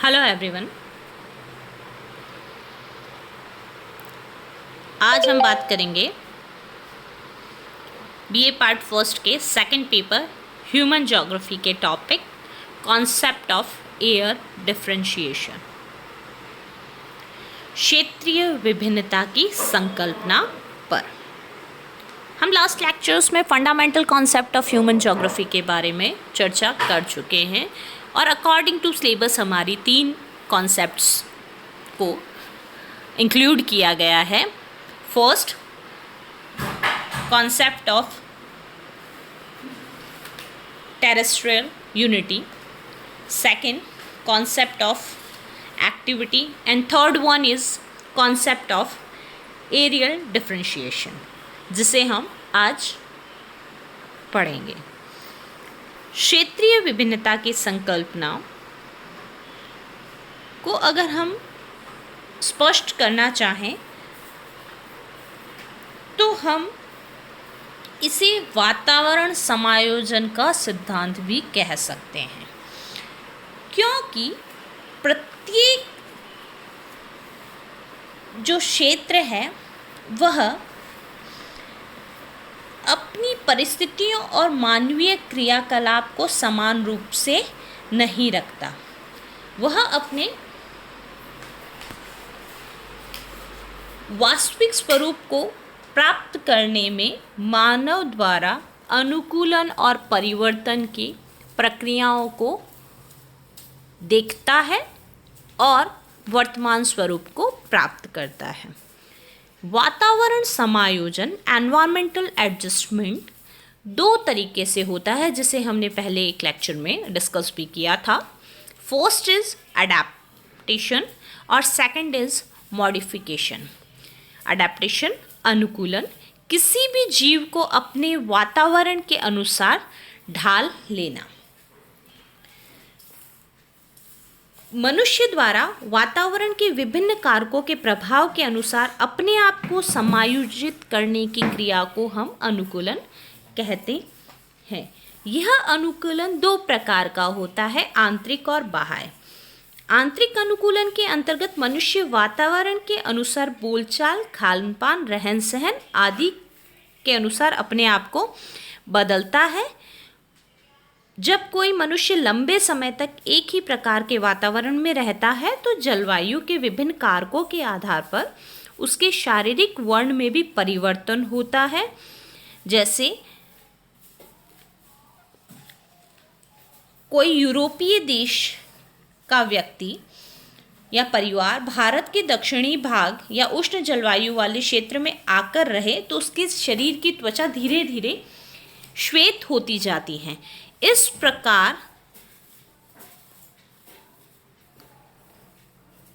Hello everyone. आज हम बात करेंगे बीए पार्ट फर्स्ट के सेकंड पेपर ह्यूमन ज्योग्राफी के topic concept of air differentiation, क्षेत्रीय विभिन्नता की संकल्पना पर। हम लास्ट लेक्चर्स में fundamental concept of human geography के बारे में चर्चा कर चुके हैं और अकॉर्डिंग टू सिलेबस हमारी 3 कॉन्सेप्ट्स को इंक्लूड किया गया है। First, concept of terrestrial unity, second concept of activity and third one is concept of areal differentiation, जिसे हम आज पढ़ेंगे। क्षेत्रीय विभिन्नता की संकल्पना को अगर हम स्पष्ट करना चाहें तो हम इसे वातावरण समायोजन का सिद्धांत भी कह सकते हैं, क्योंकि प्रत्येक जो क्षेत्र है वह अपनी परिस्थितियों और मानवीय क्रियाकलाप को समान रूप से नहीं रखता। वह अपने वास्तविक स्वरूप को प्राप्त करने में मानव द्वारा अनुकूलन और परिवर्तन की प्रक्रियाओं को देखता है और वर्तमान स्वरूप को प्राप्त करता है। वातावरण समायोजन एनवायरमेंटल एडजस्टमेंट 2 तरीके से होता है, जिसे हमने पहले एक लेक्चर में डिस्कस भी किया था। फर्स्ट इज अडेप्टेशन और सेकंड इज मॉडिफिकेशन। अडेप्टेशन अनुकूलन, किसी भी जीव को अपने वातावरण के अनुसार ढाल लेना। मनुष्य द्वारा वातावरण के विभिन्न कारकों के प्रभाव के अनुसार अपने आप को समायोजित करने की क्रिया को हम अनुकूलन कहते हैं। यह अनुकूलन 2 प्रकार का होता है, आंतरिक और बाह्य। आंतरिक अनुकूलन के अंतर्गत मनुष्य वातावरण के अनुसार बोलचाल, खान पान, रहन सहन आदि के अनुसार अपने आप को बदलता है। जब कोई मनुष्य लंबे समय तक एक ही प्रकार के वातावरण में रहता है तो जलवायु के विभिन्न कारकों के आधार पर उसके शारीरिक वर्ण में भी परिवर्तन होता है। जैसे कोई यूरोपीय देश का व्यक्ति या परिवार भारत के दक्षिणी भाग या उष्ण जलवायु वाले क्षेत्र में आकर रहे तो उसके शरीर की त्वचा धीरे धीरे श्वेत होती जाती है। इस प्रकार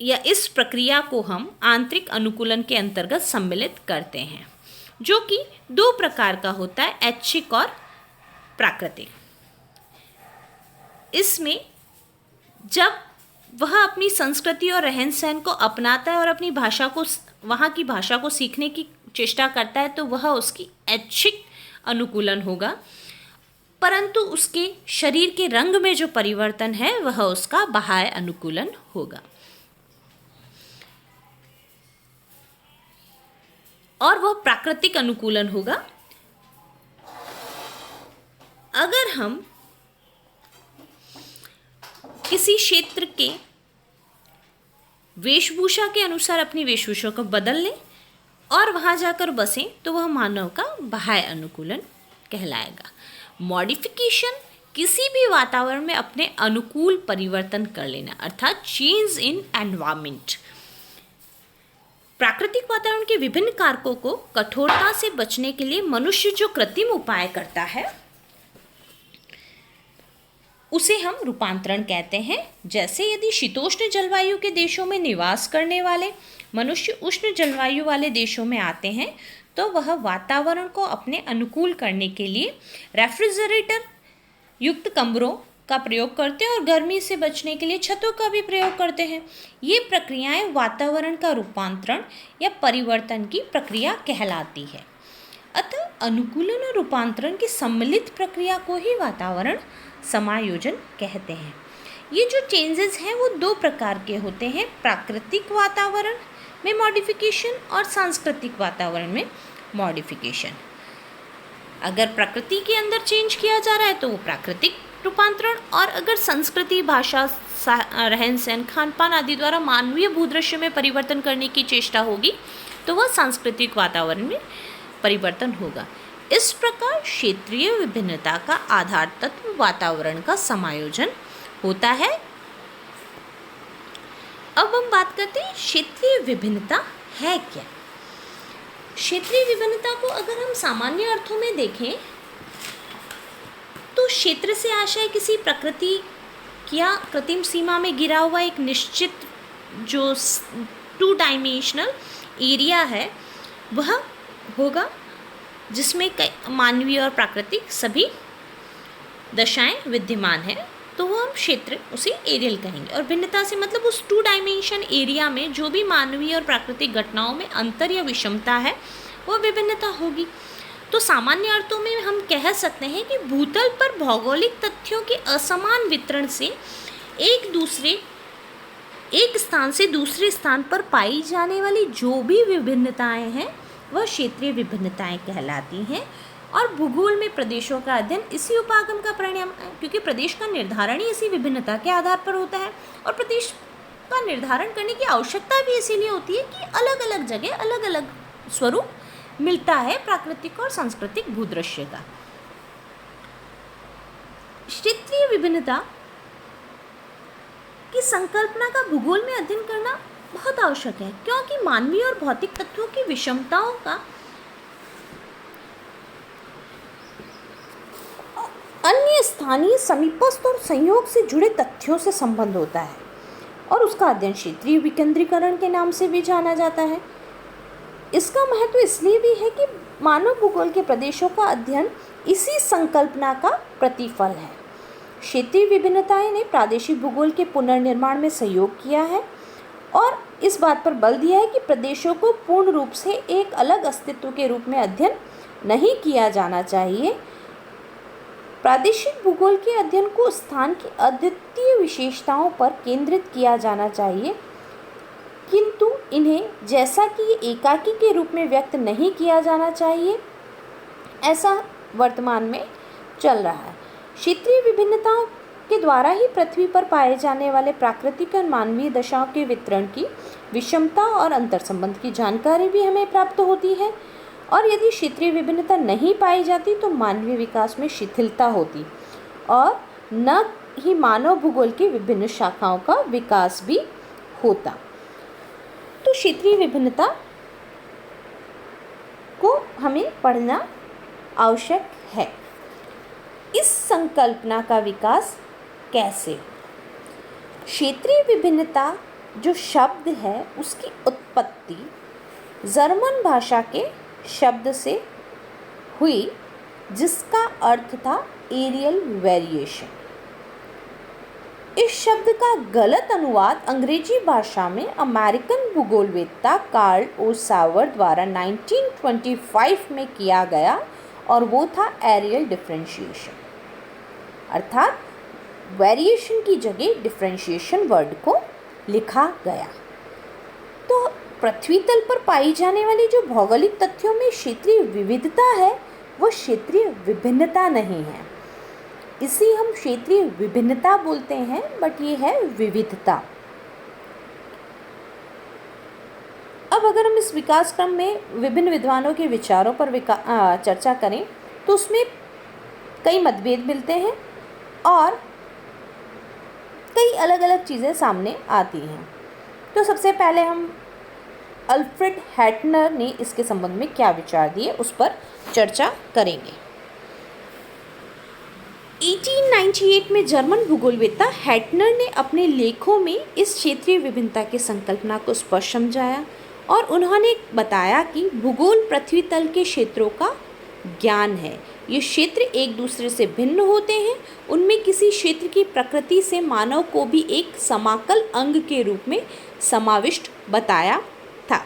या इस प्रक्रिया को हम आंतरिक अनुकूलन के अंतर्गत सम्मिलित करते हैं, जो कि 2 प्रकार का होता है, ऐच्छिक और प्राकृतिक। इसमें जब वह अपनी संस्कृति और रहन सहन को अपनाता है और अपनी भाषा को, वहाँ की भाषा को सीखने की चेष्टा करता है तो वह उसकी ऐच्छिक अनुकूलन होगा, परंतु उसके शरीर के रंग में जो परिवर्तन है वह उसका बाह्य अनुकूलन होगा। और वह प्राकृतिक अनुकूलन होगा। अगर हम किसी क्षेत्र के वेशभूषा के अनुसार अपनी वेशभूषा को बदल लें और वहाँ जाकर बसें तो वह मानव का बाह्य अनुकूलन कहलाएगा। मॉडिफिकेशन, किसी भी वातावरण में अपने अनुकूल परिवर्तन कर लेना, अर्थात चेंज इन एनवायरनमेंट। प्राकृतिक वातावरण के विभिन्न कारकों को कठोरता से बचने के लिए मनुष्य जो कृत्रिम उपाय करता है उसे हम रूपांतरण कहते हैं। जैसे यदि शीतोष्ण जलवायु के देशों में निवास करने वाले मनुष्य उष्ण जलवायु वाले देशों में आते हैं तो वह वातावरण को अपने अनुकूल करने के लिए रेफ्रिजरेटर युक्त कमरों का प्रयोग करते हैं और गर्मी से बचने के लिए छतों का भी प्रयोग करते हैं। ये प्रक्रियाएं वातावरण का रूपांतरण या परिवर्तन की प्रक्रिया कहलाती है। अतः अनुकूलन और रूपांतरण की सम्मिलित प्रक्रिया को ही वातावरण समायोजन कहते हैं। ये जो चेंजेस हैं वो दो प्रकार के होते हैं, प्राकृतिक वातावरण में मॉडिफिकेशन और सांस्कृतिक वातावरण में मॉडिफिकेशन। अगर प्रकृति के अंदर चेंज किया जा रहा है तो वो प्राकृतिक रूपांतरण, और अगर संस्कृति, भाषा, रहन सहन, खान पान आदि द्वारा मानवीय भूदृश्य में परिवर्तन करने की चेष्टा होगी तो वह सांस्कृतिक वातावरण में परिवर्तन होगा। इस प्रकार क्षेत्रीय विभिन्नता का आधार तत्व वातावरण का समायोजन होता है। अब हम बात करते हैं क्षेत्रीय विभिन्नता है क्या। क्षेत्रीय विभिन्नता को अगर हम सामान्य अर्थों में देखें तो क्षेत्र से आशय किसी प्रकृति या कृत्रिम सीमा में गिरा हुआ एक निश्चित जो 2 डायमेंशनल एरिया है वह होगा, जिसमें मानवीय और प्राकृतिक सभी दशाएं विद्यमान हैं, तो वो हम क्षेत्र उसे एरियल कहेंगे। और भिन्नता से मतलब उस 2 डायमेंशन एरिया में जो भी मानवीय और प्राकृतिक घटनाओं में अंतर या विषमता है वो विभिन्नता होगी। तो सामान्य अर्थों में हम कह सकते हैं कि भूतल पर भौगोलिक तथ्यों के असमान वितरण से एक स्थान से दूसरे स्थान पर पाई जाने वाली जो भी विभिन्नताएं हैं वह क्षेत्रीय विभिन्नताएं कहलाती हैं। और भूगोल में प्रदेशों का अध्ययन इसी उपागम का परिणाम है, क्योंकि प्रदेश का निर्धारण ही इसी विभिन्नता के आधार पर होता है। और प्रदेश का निर्धारण करने की आवश्यकता भी इसीलिए होती है कि अलग अलग जगह अलग अलग स्वरूप मिलता है प्राकृतिक और सांस्कृतिक भूदृश्य का। क्षेत्रीय विभिन्नता की संकल्पना का भूगोल में अध्ययन करना बहुत आवश्यक है, क्योंकि मानवीय और भौतिक तत्वों की विषमताओं का अन्य स्थानीय, समीपस्थ और संयोग से जुड़े तथ्यों से संबंध होता है, और उसका अध्ययन क्षेत्रीय विकेंद्रीकरण के नाम से भी जाना जाता है। इसका महत्व इसलिए भी है कि मानव भूगोल के प्रदेशों का अध्ययन इसी संकल्पना का प्रतिफल है। क्षेत्रीय विभिन्नताएं ने प्रादेशिक भूगोल के पुनर्निर्माण में सहयोग किया है और इस बात पर बल दिया है कि प्रदेशों को पूर्ण रूप से एक अलग अस्तित्व के रूप में अध्ययन नहीं किया जाना चाहिए। प्रादेशिक भूगोल के अध्ययन को स्थान की अद्वितीय विशेषताओं पर केंद्रित किया जाना चाहिए, किंतु इन्हें जैसा कि ये एकाकी के रूप में व्यक्त नहीं किया जाना चाहिए, ऐसा वर्तमान में चल रहा है। क्षेत्रीय विभिन्नताओं के द्वारा ही पृथ्वी पर पाए जाने वाले प्राकृतिक और मानवीय दशाओं के वितरण की विषमता और अंतर संबंध की जानकारी भी हमें प्राप्त होती है। और यदि क्षेत्रीय विभिन्नता नहीं पाई जाती तो मानवीय विकास में शिथिलता होती और न ही मानव भूगोल की विभिन्न शाखाओं का विकास भी होता। तो क्षेत्रीय विभिन्नता को हमें पढ़ना आवश्यक है। इस संकल्पना का विकास कैसे? क्षेत्रीय विभिन्नता जो शब्द है उसकी उत्पत्ति जर्मन भाषा के शब्द से हुई, जिसका अर्थ था एरियल वेरिएशन। इस शब्द का गलत अनुवाद अंग्रेजी भाषा में अमेरिकन भूगोलवेत्ता कार्ल ओ सावर द्वारा 1925 में किया गया और वो था एरियल डिफरेंशिएशन, अर्थात वेरिएशन की जगह डिफरेंशिएशन वर्ड को लिखा गया। तो पृथ्वी तल पर पाई जाने वाली जो भौगोलिक तथ्यों में क्षेत्रीय विविधता है वह क्षेत्रीय विभिन्नता नहीं है। इसी हम क्षेत्रीय विभिन्नता बोलते हैं, बट ये है विविधता। अब अगर हम इस विकास क्रम में विभिन्न विद्वानों के विचारों पर चर्चा करें तो उसमें कई मतभेद मिलते हैं और कई अलग अलग चीज़ें सामने आती हैं। तो सबसे पहले हम अल्फ्रेड हैटनर ने इसके संबंध में क्या विचार दिए उस पर चर्चा करेंगे। 1898 में जर्मन भूगोलवेत्ता हैटनर ने अपने लेखों में इस क्षेत्रीय विभिन्नता की संकल्पना को स्पष्ट समझाया और उन्होंने बताया कि भूगोल पृथ्वी तल के क्षेत्रों का ज्ञान है। ये क्षेत्र एक दूसरे से भिन्न होते हैं। उनमें किसी क्षेत्र की प्रकृति से मानव को भी एक समाकल अंग के रूप में समाविष्ट बताया था,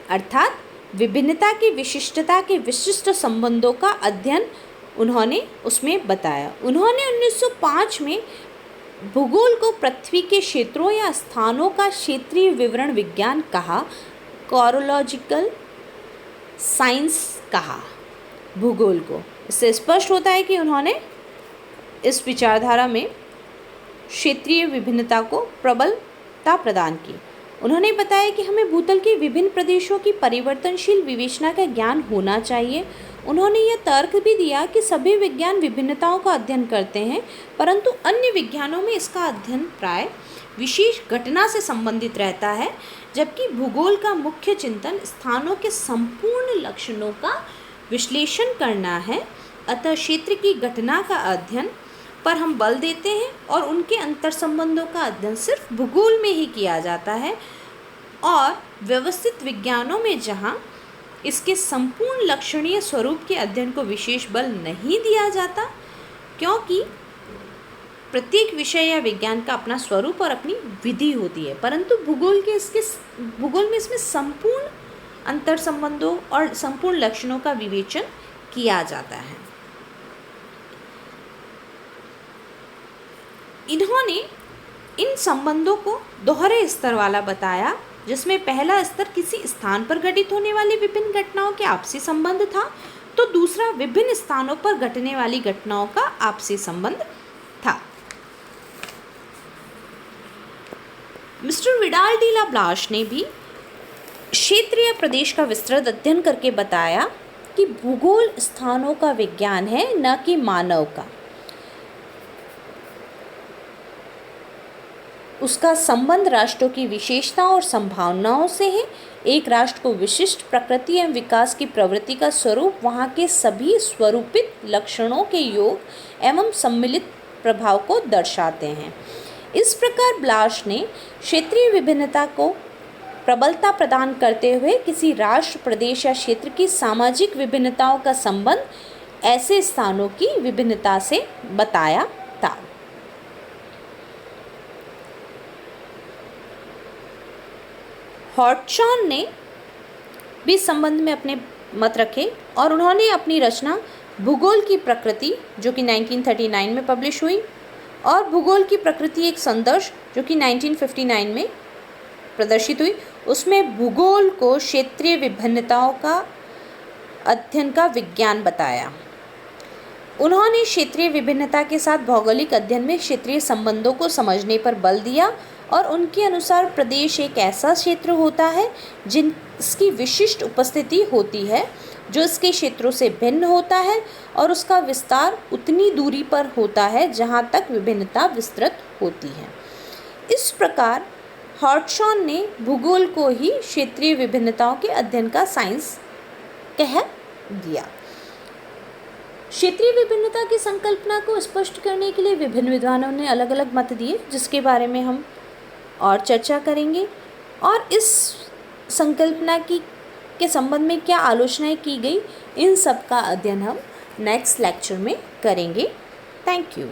अर्थात विभिन्नता की विशिष्टता के विशिष्ट संबंधों का अध्ययन उन्होंने उसमें बताया। उन्होंने 1905 में भूगोल को पृथ्वी के क्षेत्रों या स्थानों का क्षेत्रीय विवरण विज्ञान कहा, कोरोलॉजिकल साइंस कहा भूगोल को। इससे स्पष्ट होता है कि उन्होंने इस विचारधारा में क्षेत्रीय विभिन्नता को प्रबलता प्रदान की। उन्होंने बताया कि हमें भूतल के विभिन्न प्रदेशों की परिवर्तनशील विवेचना का ज्ञान होना चाहिए। उन्होंने यह तर्क भी दिया कि सभी विज्ञान विभिन्नताओं का अध्ययन करते हैं, परंतु अन्य विज्ञानों में इसका अध्ययन प्राय विशेष घटना से संबंधित रहता है, जबकि भूगोल का मुख्य चिंतन स्थानों के संपूर्ण लक्षणों का विश्लेषण करना है। अतः क्षेत्र की घटना का अध्ययन पर हम बल देते हैं और उनके अंतर संबंधों का अध्ययन सिर्फ भूगोल में ही किया जाता है, और व्यवस्थित विज्ञानों में जहाँ इसके संपूर्ण लक्षणीय स्वरूप के अध्ययन को विशेष बल नहीं दिया जाता, क्योंकि प्रत्येक विषय या विज्ञान का अपना स्वरूप और अपनी विधि होती है, परंतु भूगोल में इसमें संपूर्ण अंतर संबंधों और संपूर्ण लक्षणों का विवेचन किया जाता है। इन्होंने इन संबंधों को दोहरे स्तर वाला बताया, जिसमें पहला स्तर किसी स्थान पर घटित होने वाली विभिन्न घटनाओं के आपसी संबंध था, तो दूसरा विभिन्न स्थानों पर घटने वाली घटनाओं का आपसी संबंध था। Mister Vidal de la Blache ने भी क्षेत्रीय प्रदेश का विस्तृत अध्ययन करके बताया कि भूगोल स्थानों का विज्ञान है, न कि मानव का। उसका संबंध राष्ट्रों की विशेषताओं और संभावनाओं से है। एक राष्ट्र को विशिष्ट प्रकृति एवं विकास की प्रवृत्ति का स्वरूप वहाँ के सभी स्वरूपित लक्षणों के योग एवं सम्मिलित प्रभाव को दर्शाते हैं। इस प्रकार ब्लाश ने क्षेत्रीय विभिन्नता को प्रबलता प्रदान करते हुए किसी राष्ट्र, प्रदेश या क्षेत्र की सामाजिक विभिन्नताओं का संबंध ऐसे स्थानों की विभिन्नता से बताया था। हॉटशॉन ने भी इस संबंध में अपने मत रखे और उन्होंने अपनी रचना भूगोल की प्रकृति, जो कि 1939 में पब्लिश हुई, और भूगोल की प्रकृति एक संदर्श, जो कि 1959 में प्रदर्शित हुई, उसमें भूगोल को क्षेत्रीय विभिन्नताओं का अध्ययन का विज्ञान बताया। उन्होंने क्षेत्रीय विभिन्नता के साथ भौगोलिक अध्ययन में क्षेत्रीय संबंधों को समझने पर बल दिया और उनके अनुसार प्रदेश एक ऐसा क्षेत्र होता है जिसकी विशिष्ट उपस्थिति होती है, जो इसके क्षेत्रों से भिन्न होता है और उसका विस्तार उतनी दूरी पर होता है जहाँ तक विभिन्नता विस्तृत होती है। इस प्रकार हॉटशॉन ने भूगोल को ही क्षेत्रीय विभिन्नताओं के अध्ययन का साइंस कह दिया। क्षेत्रीय विभिन्नता की संकल्पना को स्पष्ट करने के लिए विभिन्न विद्वानों ने अलग अलग मत दिए, जिसके बारे में हम और चर्चा करेंगे, और इस संकल्पना के संबंध में क्या आलोचनाएं की गई, इन सब का अध्ययन हम नेक्स्ट लेक्चर में करेंगे। Thank you.